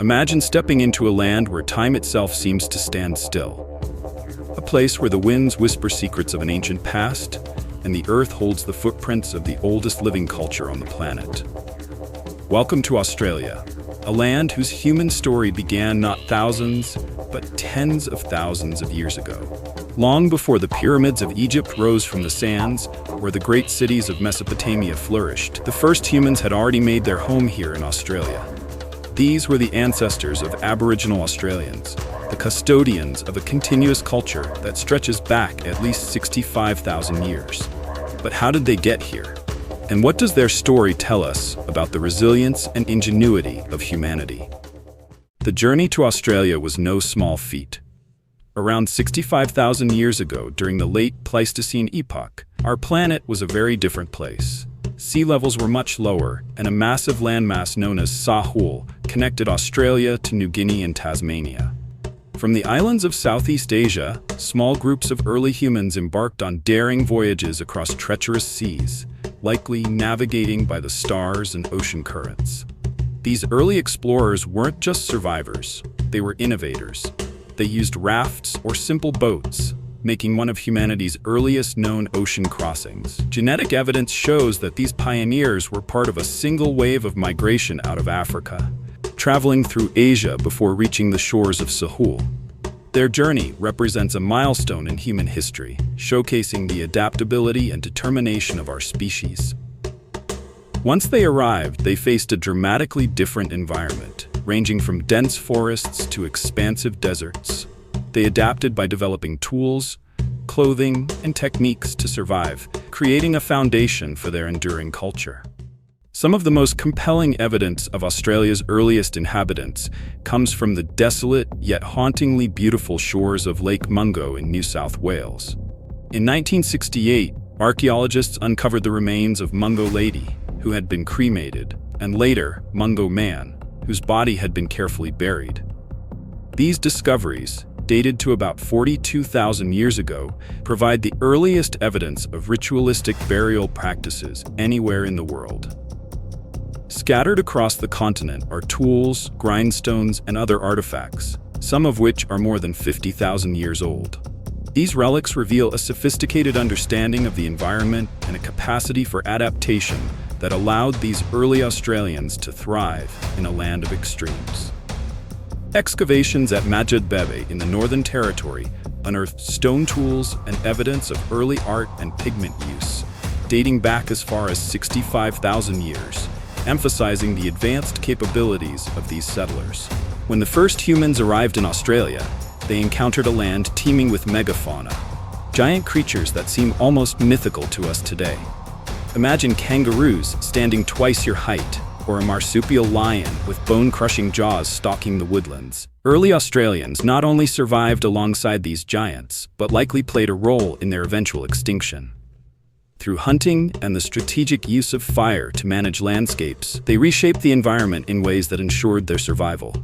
Imagine stepping into a land where time itself seems to stand still. A place where the winds whisper secrets of an ancient past, and the earth holds the footprints of the oldest living culture on the planet. Welcome to Australia, a land whose human story began not thousands, but tens of thousands of years ago. Long before the pyramids of Egypt rose from the sands, or the great cities of Mesopotamia flourished, the first humans had already made their home here in Australia. These were the ancestors of Aboriginal Australians, the custodians of a continuous culture that stretches back at least 65,000 years. But how did they get here? And what does their story tell us about the resilience and ingenuity of humanity? The journey to Australia was no small feat. Around 65,000 years ago, during the late Pleistocene epoch, our planet was a very different place. Sea levels were much lower, and a massive landmass known as Sahul connected Australia to New Guinea and Tasmania. From the islands of Southeast Asia, small groups of early humans embarked on daring voyages across treacherous seas, likely navigating by the stars and ocean currents. These early explorers weren't just survivors, they were innovators. They used rafts or simple boats, making one of humanity's earliest known ocean crossings. Genetic evidence shows that these pioneers were part of a single wave of migration out of Africa, traveling through Asia before reaching the shores of Sahul. Their journey represents a milestone in human history, showcasing the adaptability and determination of our species. Once they arrived, they faced a dramatically different environment, ranging from dense forests to expansive deserts. They adapted by developing tools, clothing, and techniques to survive, creating a foundation for their enduring culture. Some of the most compelling evidence of Australia's earliest inhabitants comes from the desolate yet hauntingly beautiful shores of Lake Mungo in New South Wales. In 1968, archaeologists uncovered the remains of Mungo Lady, who had been cremated, and later, Mungo Man, whose body had been carefully buried. These discoveries, dated to about 42,000 years ago, provide the earliest evidence of ritualistic burial practices anywhere in the world. Scattered across the continent are tools, grindstones, and other artifacts, some of which are more than 50,000 years old. These relics reveal a sophisticated understanding of the environment and a capacity for adaptation that allowed these early Australians to thrive in a land of extremes. Excavations at Majid Bebe in the Northern Territory unearthed stone tools and evidence of early art and pigment use, dating back as far as 65,000 years, emphasizing the advanced capabilities of these settlers. When the first humans arrived in Australia, they encountered a land teeming with megafauna, giant creatures that seem almost mythical to us today. Imagine kangaroos standing twice your height, or a marsupial lion with bone-crushing jaws stalking the woodlands. Early Australians not only survived alongside these giants, but likely played a role in their eventual extinction. Through hunting and the strategic use of fire to manage landscapes, they reshaped the environment in ways that ensured their survival.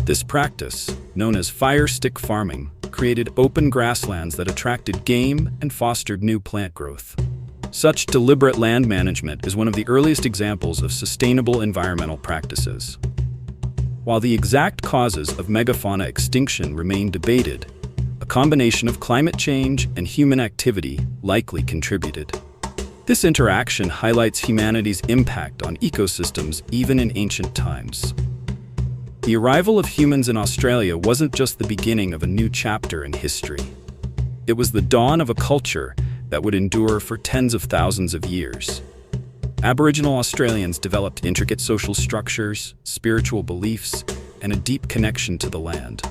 This practice, known as fire stick farming, created open grasslands that attracted game and fostered new plant growth. Such deliberate land management is one of the earliest examples of sustainable environmental practices. While the exact causes of megafauna extinction remain debated, a combination of climate change and human activity likely contributed. This interaction highlights humanity's impact on ecosystems even in ancient times. The arrival of humans in Australia wasn't just the beginning of a new chapter in history. It was the dawn of a culture that would endure for tens of thousands of years. Aboriginal Australians developed intricate social structures, spiritual beliefs, and a deep connection to the land.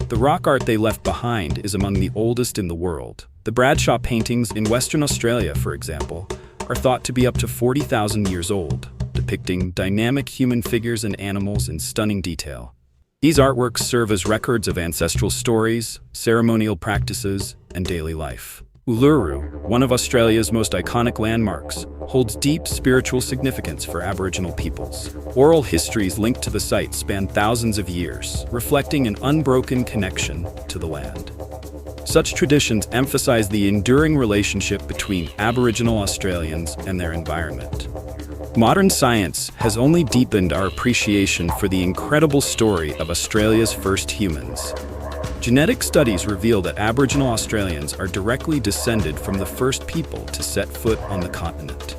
The rock art they left behind is among the oldest in the world. The Bradshaw paintings in Western Australia, for example, are thought to be up to 40,000 years old, depicting dynamic human figures and animals in stunning detail. These artworks serve as records of ancestral stories, ceremonial practices, and daily life. Uluru, one of Australia's most iconic landmarks, holds deep spiritual significance for Aboriginal peoples. Oral histories linked to the site span thousands of years, reflecting an unbroken connection to the land. Such traditions emphasize the enduring relationship between Aboriginal Australians and their environment. Modern science has only deepened our appreciation for the incredible story of Australia's first humans. Genetic studies reveal that Aboriginal Australians are directly descended from the first people to set foot on the continent.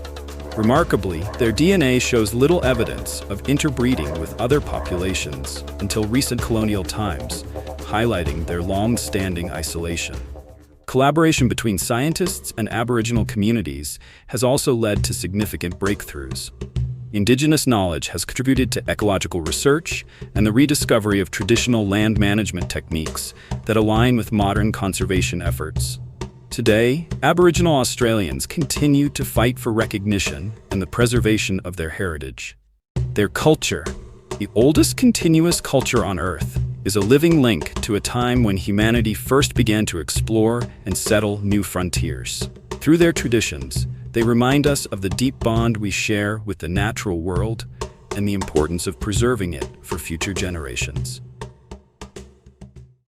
Remarkably, their DNA shows little evidence of interbreeding with other populations until recent colonial times, highlighting their long-standing isolation. Collaboration between scientists and Aboriginal communities has also led to significant breakthroughs. Indigenous knowledge has contributed to ecological research and the rediscovery of traditional land management techniques that align with modern conservation efforts. Today, Aboriginal Australians continue to fight for recognition and the preservation of their heritage. Their culture, the oldest continuous culture on Earth, is a living link to a time when humanity first began to explore and settle new frontiers. Through their traditions, they remind us of the deep bond we share with the natural world and the importance of preserving it for future generations.